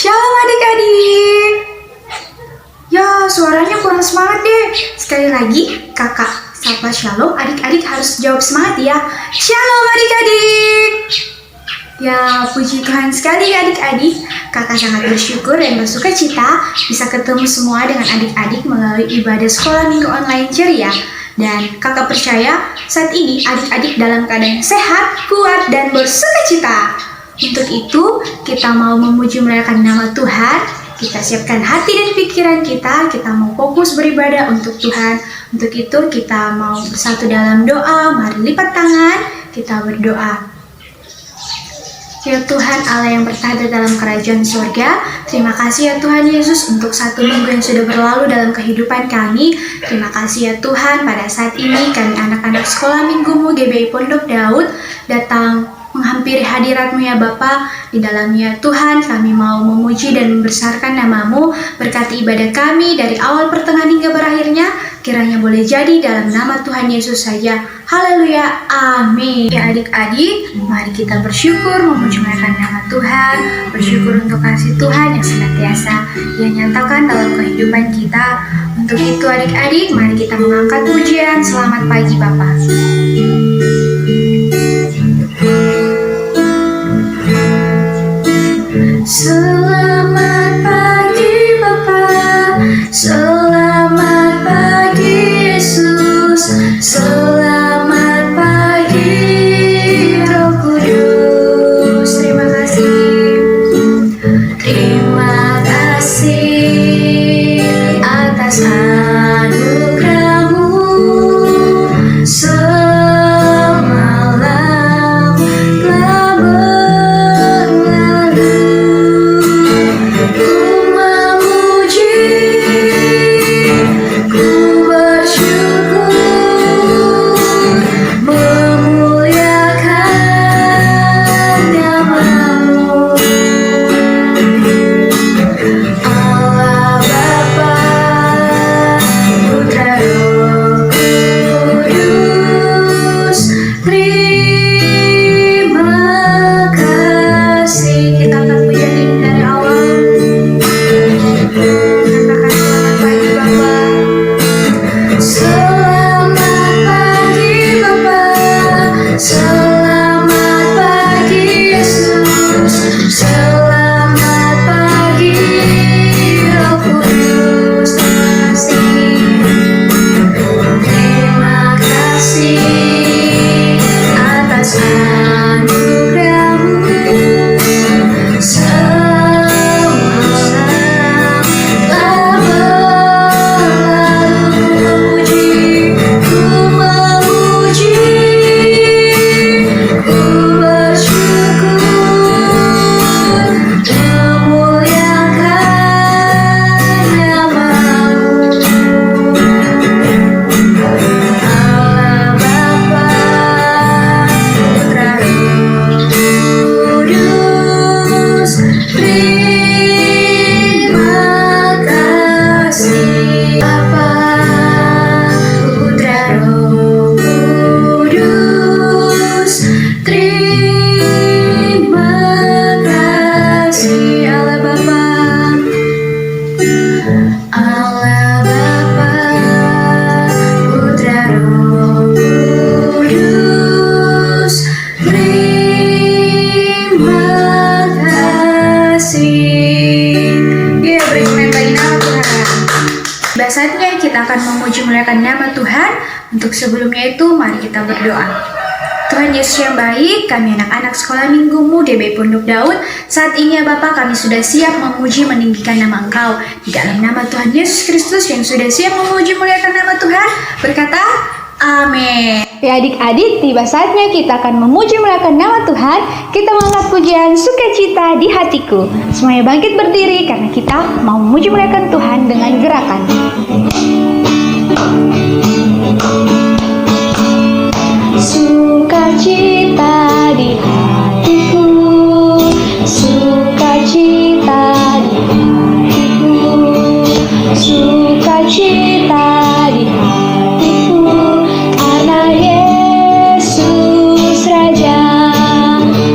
Shalom adik-adik. Ya, suaranya kurang semangat deh. Sekali lagi, kakak sapa shalom, adik-adik harus jawab semangat ya. Shalom adik-adik. Ya, puji Tuhan sekali adik-adik. Kakak sangat bersyukur dan bersuka cita bisa ketemu semua dengan adik-adik melalui ibadah sekolah minggu online ceria. Dan kakak percaya saat ini adik-adik dalam keadaan sehat, kuat, dan bersuka cita. Untuk itu, kita mau memuji memuliakan nama Tuhan. Kita siapkan hati dan pikiran kita mau fokus beribadah untuk Tuhan. Untuk itu, kita mau bersatu dalam doa. Mari lipat tangan, kita berdoa. Ya Tuhan Allah yang bertahta dalam kerajaan surga, terima kasih ya Tuhan Yesus untuk satu minggu yang sudah berlalu dalam kehidupan kami. Terima kasih ya Tuhan, pada saat ini kami anak-anak sekolah minggumu GBI Pondok Daud datang menghampiri hadirat-Mu ya Bapa. Di dalamnya Tuhan kami mau memuji dan membesarkan nama-Mu. Berkati ibadah kami dari awal pertengahan hingga berakhirnya, kiranya boleh jadi dalam nama Tuhan Yesus saja. Haleluya, amin. Ya adik-adik, mari kita bersyukur memuji nama Tuhan. Bersyukur untuk kasih Tuhan yang senantiasa Dia nyatakan dalam kehidupan kita. Untuk itu adik-adik, mari kita mengangkat pujian. Selamat pagi Bapak. Selamat pagi Bapa, selamat pagi Yesus, selamat pagi Roh Kudus. Terima kasih atas anugerah-Mu. Semalam telah berlalu. Saatnya kita akan memuji memuliakan nama Tuhan. Untuk sebelumnya itu mari kita berdoa. Tuhan Yesus yang baik, kami anak-anak sekolah minggumu GBI Pondok Daud, saat ini ya Bapak kami sudah siap memuji meninggikan nama Engkau. Di dalam nama Tuhan Yesus Kristus yang sudah siap memuji memuliakan nama Tuhan, berkata amin. Ya adik-adik, tiba saatnya kita akan memuji memuliakan nama Tuhan. Kita mengangkat pujian sukacita di hatiku. Semuanya bangkit berdiri karena kita mau memuji memuliakan Tuhan dengan gerakan. Sukacita di hatiku, sukacita di hatiku, sukacita di hatiku, karena Yesus Raja.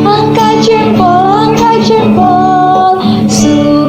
Angkat jempol, sukacita.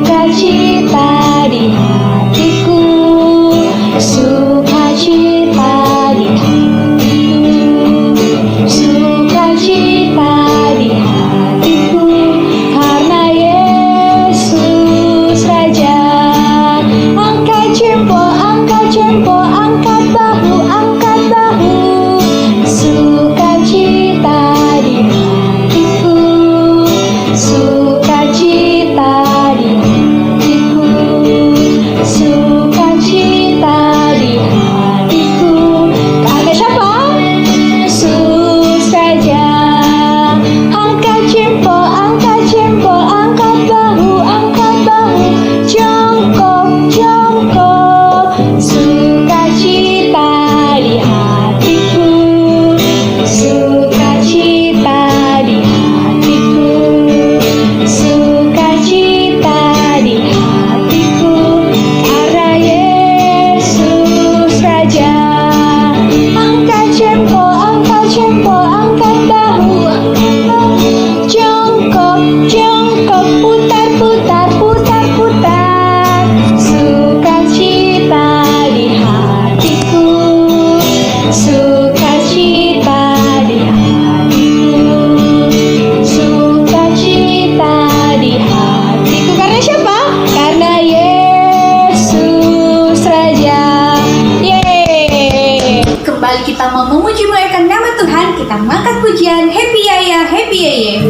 pujian Happy Yaya, Happy Yeye.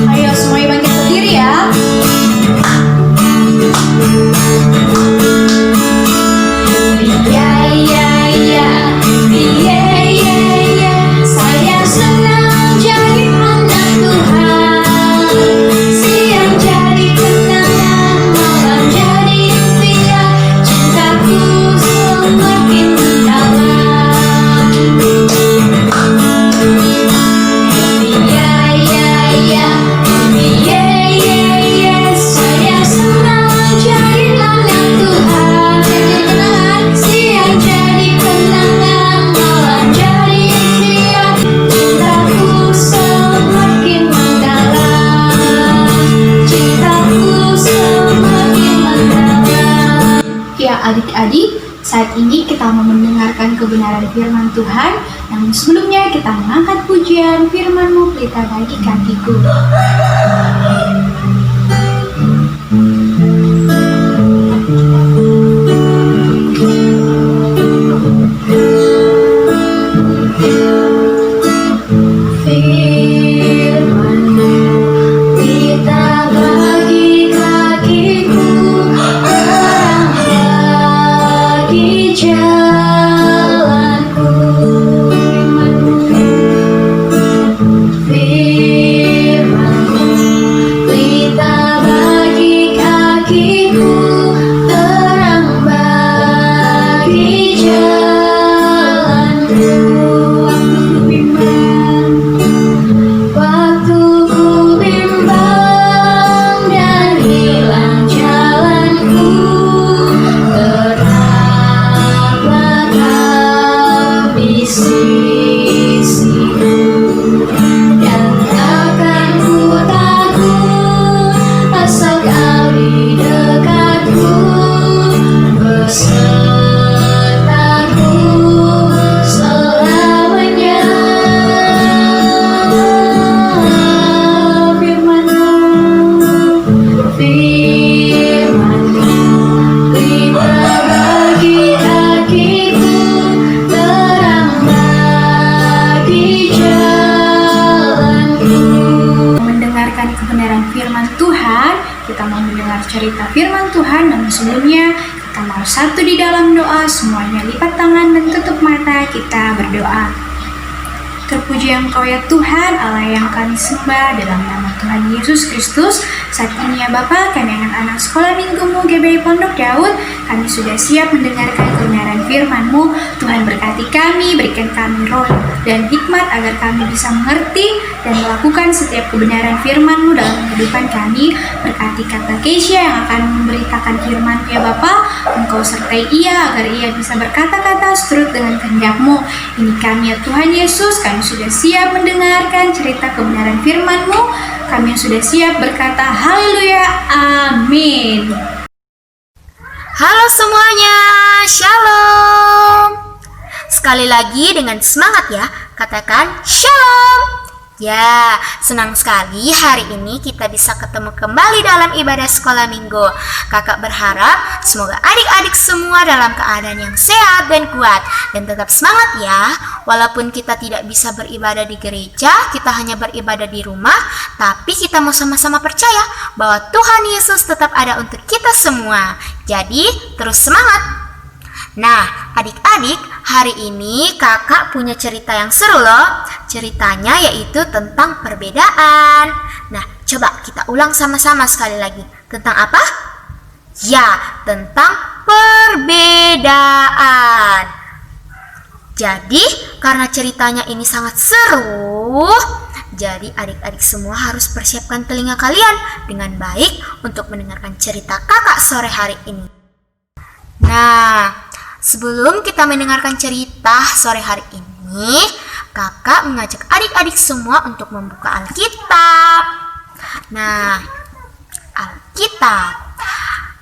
Ayo semuanya bangkit berdiri ya. Saya senang jadi anak Tuhan. Siang jadi kenangan, malam jadi impian. Cintaku semakin mendalam. Saya senang jadi anak Tuhan. Siang jadi kenangan, malam jadi impian. Cintaku semakin mendalam. Cintaku semakin mendalam. Ya adik-adik, saat ini kita mau mendengarkan kebenaran firman Tuhan. Namun sebelumnya kita mengangkat pujian firman-Mu pelita bagi kakiku. Firman-Mu pelita bagi kakiku, terang bagi jalanku. Firman-Mu pelita bagi kakiku, terang bagi jalanku. Waktu ku bimbang dan hilang jalanku, tetaplah Kau di sisiku. Dan takkan ku takut asal Kau di dekatku, besertaku selamanya. Firman-Mu pelita bagi kakiku, terang bagi jalanku. Mendengarkan kebenaran firman Tuhan, kita mau mendengar cerita firman Tuhan. Dan sebelumnya kita mau satu di dalam doa. Semuanya lipat tangan dan tutup mata, kita berdoa. Terpuji Engkau ya Tuhan, Allah yang kami sembah, dalam nama Tuhan Yesus Kristus. Saat ini ya Bapa, kami anak-anak sekolah minggumu GBI Pondok Daud, kami sudah siap mendengarkan kebenaran firman-Mu. Tuhan berkati kami, berikan kami roh dan hikmat agar kami bisa mengerti dan melakukan setiap kebenaran firman-Mu dalam kehidupan kami. Berkati Kakak Keisha yang akan memberitakan firman ya Bapa. Engkau sertai ia agar ia bisa berkata-kata seturut dengan kehendak-Mu. Ini kami ya Tuhan Yesus, kami sudah siap mendengarkan cerita kebenaran firman-Mu. Kami yang sudah siap berkata haleluya, amin. Halo semuanya, shalom. Sekali lagi dengan semangat ya, katakan shalom. Ya, senang sekali hari ini kita bisa ketemu kembali dalam ibadah sekolah minggu. Kakak berharap semoga adik-adik semua dalam keadaan yang sehat dan kuat. Dan tetap semangat ya, walaupun kita tidak bisa beribadah di gereja, kita hanya beribadah di rumah, tapi kita mau sama-sama percaya bahwa Tuhan Yesus tetap ada untuk kita semua. Jadi, terus semangat. Nah, adik-adik, hari ini kakak punya cerita yang seru loh. Ceritanya yaitu tentang perbedaan. Nah, coba kita ulang sama-sama sekali lagi. Tentang apa? Ya, tentang perbedaan. Jadi, karena ceritanya ini sangat seru, jadi adik-adik semua harus persiapkan telinga kalian dengan baik untuk mendengarkan cerita kakak sore hari ini. Nah, sebelum kita mendengarkan cerita sore hari ini, kakak mengajak adik-adik semua untuk membuka Alkitab. Nah,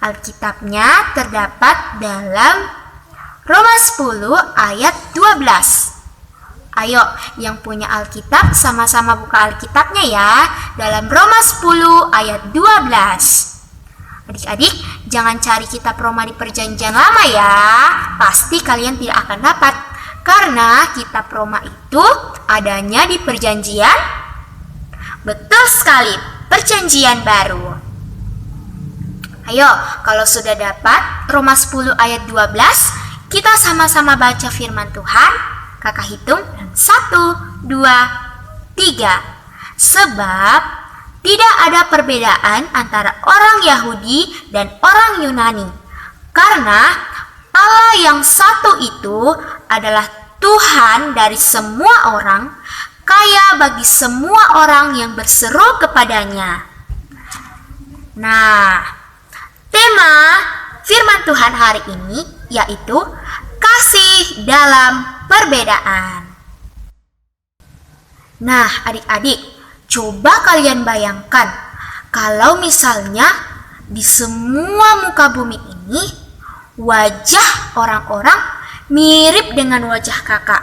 Alkitabnya terdapat dalam Roma 10 ayat 12. Ayo, yang punya Alkitab sama-sama buka Alkitabnya ya, dalam Roma 10 ayat 12. Adik-adik, jangan cari kitab Roma di perjanjian lama ya. Pasti kalian tidak akan dapat. Karena kitab Roma itu itu adanya di perjanjian. Betul sekali, perjanjian baru. Ayo, kalau sudah dapat Roma 10 ayat 12, kita sama-sama baca firman Tuhan. Kakak hitung 1, 2, 3. Sebab tidak ada perbedaan antara orang Yahudi dan orang Yunani. Karena Allah yang satu itu adalah Tuhan dari semua orang, kaya bagi semua orang yang berseru kepadanya. Nah, tema firman Tuhan hari ini yaitu kasih dalam perbedaan. Nah, adik-adik, coba kalian bayangkan kalau misalnya di semua muka bumi ini wajah orang-orang mirip dengan wajah kakak.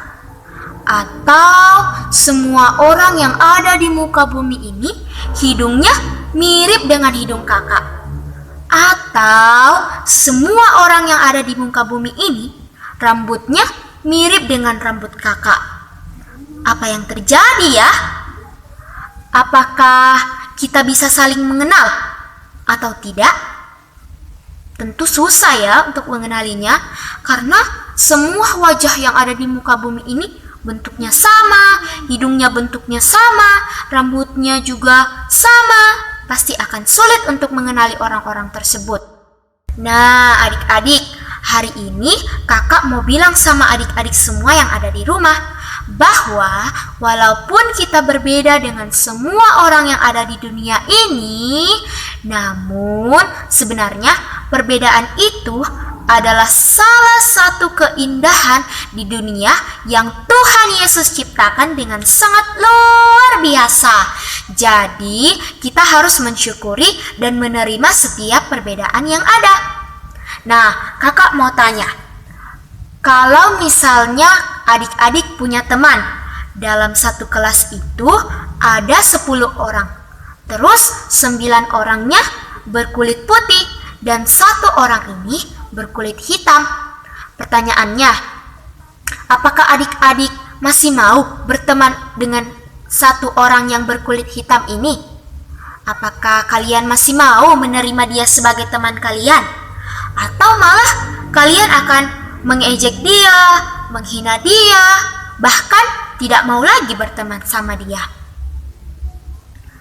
Atau semua orang yang ada di muka bumi ini hidungnya mirip dengan hidung kakak. Atau semua orang yang ada di muka bumi ini rambutnya mirip dengan rambut kakak. Apa yang terjadi ya? Apakah kita bisa saling mengenal atau tidak? Tentu susah ya untuk mengenalinya, karena semua wajah yang ada di muka bumi ini bentuknya sama, hidungnya bentuknya sama, rambutnya juga sama. Pasti akan sulit untuk mengenali orang-orang tersebut. Nah, adik-adik, hari ini kakak mau bilang sama adik-adik semua yang ada di rumah bahwa walaupun kita berbeda dengan semua orang yang ada di dunia ini, namun sebenarnya perbedaan itu adalah salah satu keindahan di dunia yang Tuhan Yesus ciptakan dengan sangat luar biasa. Jadi, kita harus mensyukuri dan menerima setiap perbedaan yang ada. Nah, kakak mau tanya, kalau misalnya adik-adik punya teman, dalam satu kelas itu ada 10 orang, terus 9 orangnya berkulit putih dan 1 orang ini berkulit hitam. Pertanyaannya, apakah adik-adik masih mau berteman dengan 1 orang yang berkulit hitam ini? Apakah kalian masih mau menerima dia sebagai teman kalian? Atau malah kalian akan mengejek dia, menghina dia, bahkan tidak mau lagi berteman sama dia?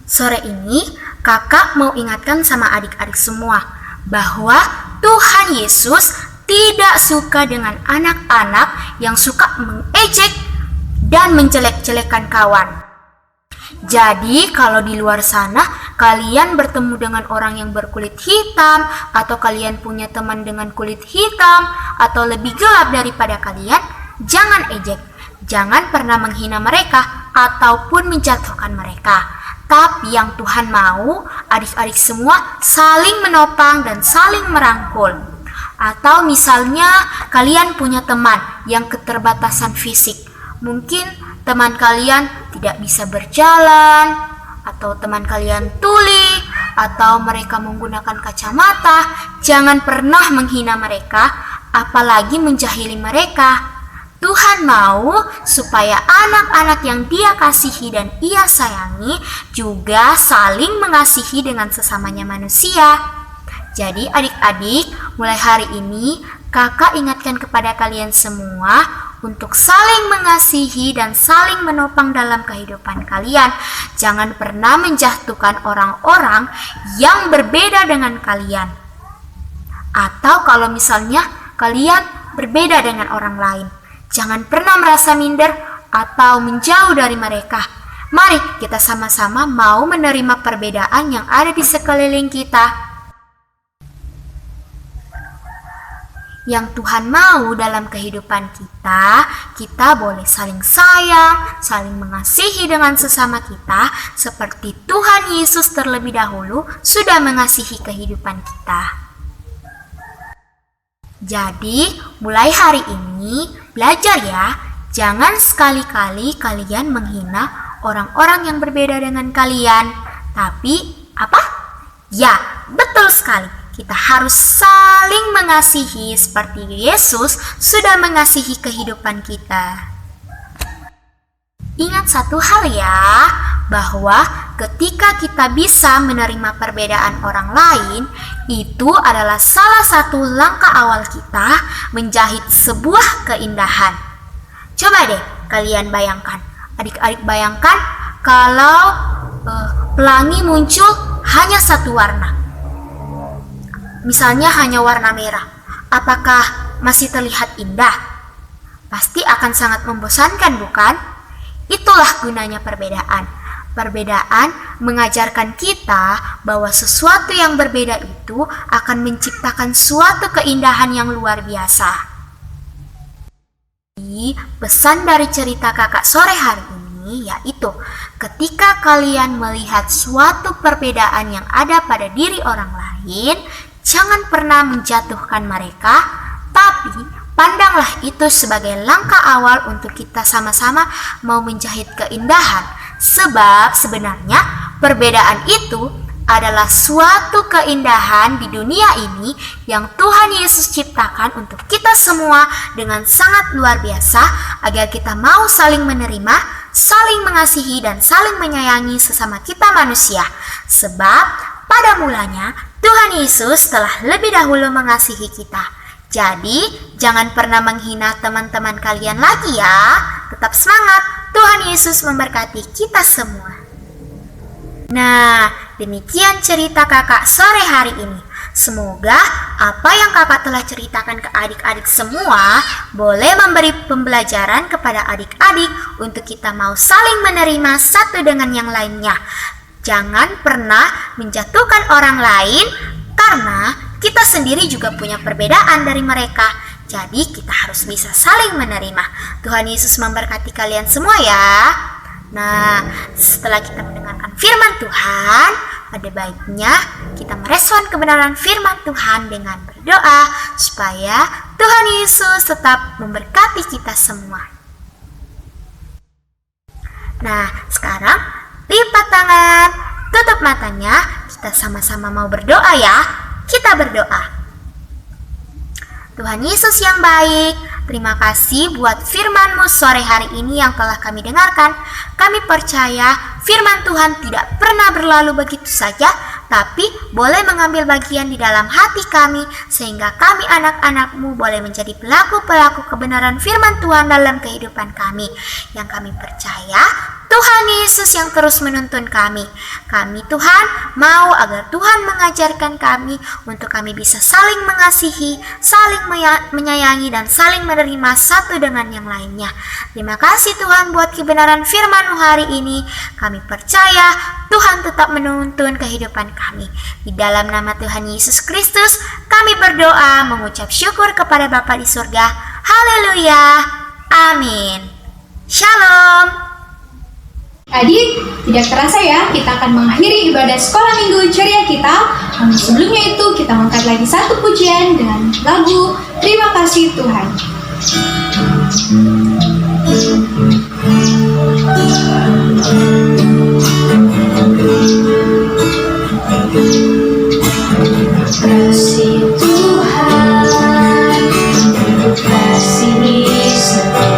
Sore ini kakak mau ingatkan sama adik-adik semua bahwa Tuhan Yesus tidak suka dengan anak-anak yang suka mengejek dan menjelek-jelekan kawan. Jadi kalau di luar sana kalian bertemu dengan orang yang berkulit hitam, atau kalian punya teman dengan kulit hitam atau lebih gelap daripada kalian, jangan ejek, jangan pernah menghina mereka ataupun menjatuhkan mereka. Tapi yang Tuhan mau, adik-adik semua saling menopang dan saling merangkul. Atau misalnya kalian punya teman yang keterbatasan fisik. Mungkin teman kalian tidak bisa berjalan, atau teman kalian tuli, atau mereka menggunakan kacamata. Jangan pernah menghina mereka, apalagi menjahili mereka. Tuhan mau supaya anak-anak yang Dia kasihi dan Ia sayangi juga saling mengasihi dengan sesamanya manusia. Jadi adik-adik, mulai hari ini kakak ingatkan kepada kalian semua untuk saling mengasihi dan saling menopang dalam kehidupan kalian. Jangan pernah menjatuhkan orang-orang yang berbeda dengan kalian. Atau kalau misalnya kalian berbeda dengan orang lain, jangan pernah merasa minder atau menjauh dari mereka. Mari kita sama-sama mau menerima perbedaan yang ada di sekeliling kita. Yang Tuhan mau dalam kehidupan kita, kita boleh saling sayang, saling mengasihi dengan sesama kita, seperti Tuhan Yesus terlebih dahulu sudah mengasihi kehidupan kita. Jadi, mulai hari ini, belajar ya, jangan sekali-kali kalian menghina orang-orang yang berbeda dengan kalian. Tapi, apa? Ya, betul sekali. Kita harus saling mengasihi seperti Yesus sudah mengasihi kehidupan kita. Ingat satu hal ya, bahwa ketika kita bisa menerima perbedaan orang lain, itu adalah salah satu langkah awal kita menjahit sebuah keindahan. Coba deh kalian bayangkan, adik-adik bayangkan kalau pelangi muncul hanya satu warna. Misalnya hanya warna merah. Apakah masih terlihat indah? Pasti akan sangat membosankan, bukan? Itulah gunanya perbedaan. Perbedaan mengajarkan kita bahwa sesuatu yang berbeda itu akan menciptakan suatu keindahan yang luar biasa. Pesan dari cerita kakak sore hari ini yaitu ketika kalian melihat suatu perbedaan yang ada pada diri orang lain, jangan pernah menjatuhkan mereka, tapi pandanglah itu sebagai langkah awal untuk kita sama-sama mau menjahit keindahan. Sebab sebenarnya perbedaan itu adalah suatu keindahan di dunia ini yang Tuhan Yesus ciptakan untuk kita semua dengan sangat luar biasa agar kita mau saling menerima, saling mengasihi dan saling menyayangi sesama kita manusia. Sebab pada mulanya Tuhan Yesus telah lebih dahulu mengasihi kita. Jadi, jangan pernah menghina teman-teman kalian lagi ya. Tetap semangat, Tuhan Yesus memberkati kita semua. Nah, demikian cerita kakak sore hari ini. Semoga apa yang kakak telah ceritakan ke adik-adik semua boleh memberi pembelajaran kepada adik-adik untuk kita mau saling menerima satu dengan yang lainnya. Jangan pernah menjatuhkan orang lain karena kita sendiri juga punya perbedaan dari mereka. Jadi kita harus bisa saling menerima. Tuhan Yesus memberkati kalian semua ya. Nah, setelah kita mendengarkan firman Tuhan, ada baiknya kita merespon kebenaran firman Tuhan dengan berdoa supaya Tuhan Yesus tetap memberkati kita semua. Nah, sekarang lipat tangan, tutup matanya, kita sama-sama mau berdoa ya. Kita berdoa. Tuhan Yesus yang baik, terima kasih buat firman-Mu sore hari ini yang telah kami dengarkan. Kami percaya firman Tuhan tidak pernah berlalu begitu saja, tapi boleh mengambil bagian di dalam hati kami, sehingga kami anak-anak-Mu boleh menjadi pelaku-pelaku kebenaran firman Tuhan dalam kehidupan kami. Yang kami percaya, Tuhan Yesus yang terus menuntun kami. Kami Tuhan mau agar Tuhan mengajarkan kami untuk kami bisa saling mengasihi, saling menyayangi dan saling menerima satu dengan yang lainnya. Terima kasih Tuhan buat kebenaran firman-Mu hari ini. Kami percaya Tuhan tetap menuntun kehidupan kami. Di dalam nama Tuhan Yesus Kristus kami berdoa mengucap syukur kepada Bapa di surga. Haleluya. Amin. Shalom. Adik, tidak terasa ya kita akan mengakhiri ibadah sekolah minggu ceria kita. Namun sebelumnya itu kita mengangkat lagi satu pujian dengan lagu Terima Kasih Tuhan. Kasih Tuhan, kasih setia.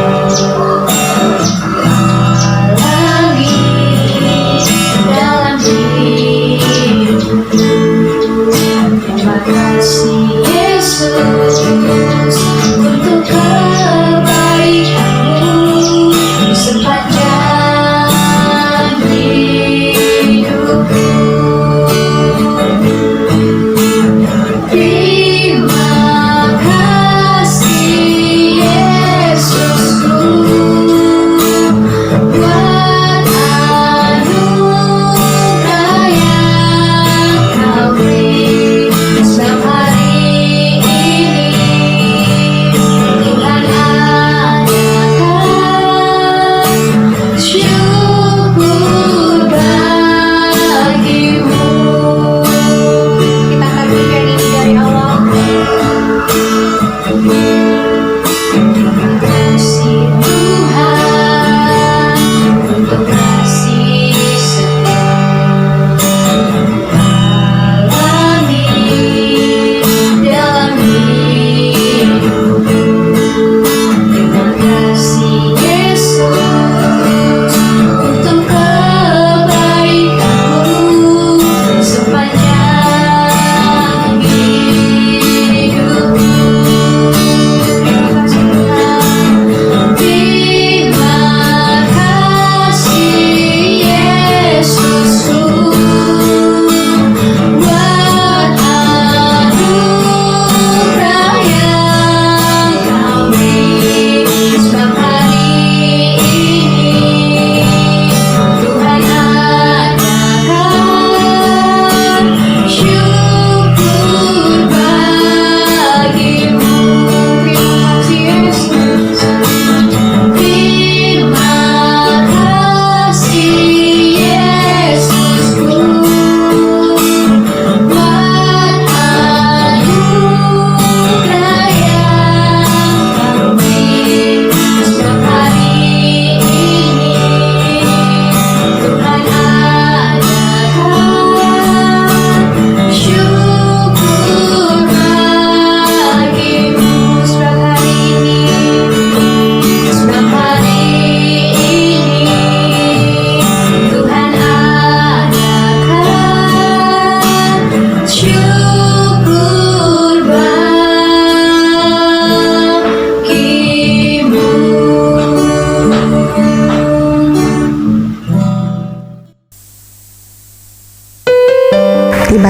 Terima kasih Yesus untuk kebaikan-Mu.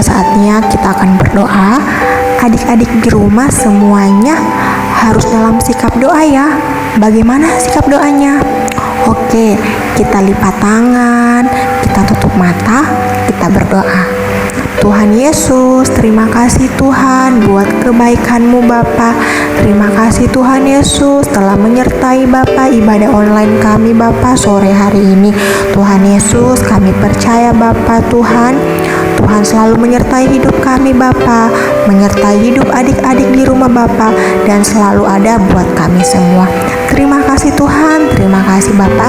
sudah saatnya kita akan berdoa. Adik-adik di rumah semuanya harus dalam sikap doa ya. Bagaimana sikap doanya? Oke, kita lipat tangan, kita tutup mata, kita berdoa. Tuhan Yesus, terima kasih Tuhan buat kebaikan-Mu Bapa. Terima kasih Tuhan Yesus telah menyertai Bapa ibadah online kami Bapa sore hari ini. Tuhan Yesus, kami percaya Bapa Tuhan selalu menyertai hidup kami Bapa, menyertai hidup adik-adik di rumah Bapa, dan selalu ada buat kami semua. Terima kasih Tuhan, terima kasih Bapa.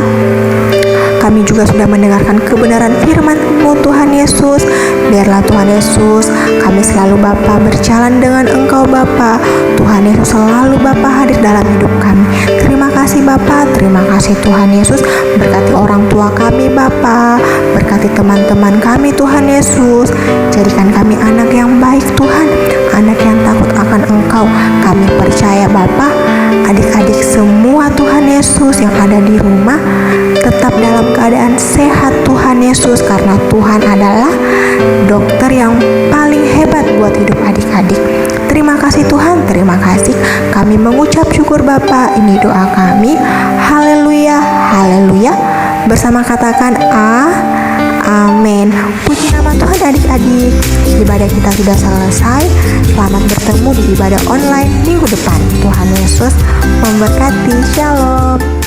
Kami juga sudah mendengarkan kebenaran firman-Mu Tuhan Yesus. Biarlah Tuhan Yesus, kami selalu Bapa berjalan dengan Engkau Bapa. Tuhan Yesus selalu Bapa hadir dalam hidup kami. Terima kasih Bapa, terima kasih Tuhan Yesus. Berkati orang tua kami Bapa, berkati teman-teman kami Tuhan Yesus. Jadikan kami anak yang baik Tuhan, anak yang takut akan Engkau. Kami percaya Bapa, adik-adik semua Tuhan Yesus yang ada di rumah tetap dalam keadaan sehat Tuhan Yesus, karena Tuhan adalah dokter yang paling hebat buat hidup adik-adik. Terima kasih Tuhan, terima kasih. Kami mengucap syukur Bapa. Ini doa kami. Haleluya, haleluya. Bersama katakan amin. Puji nama Tuhan adik-adik. Ibadah kita sudah selesai. Selamat bertemu di ibadah online minggu depan. Tuhan Yesus memberkati. Shalom.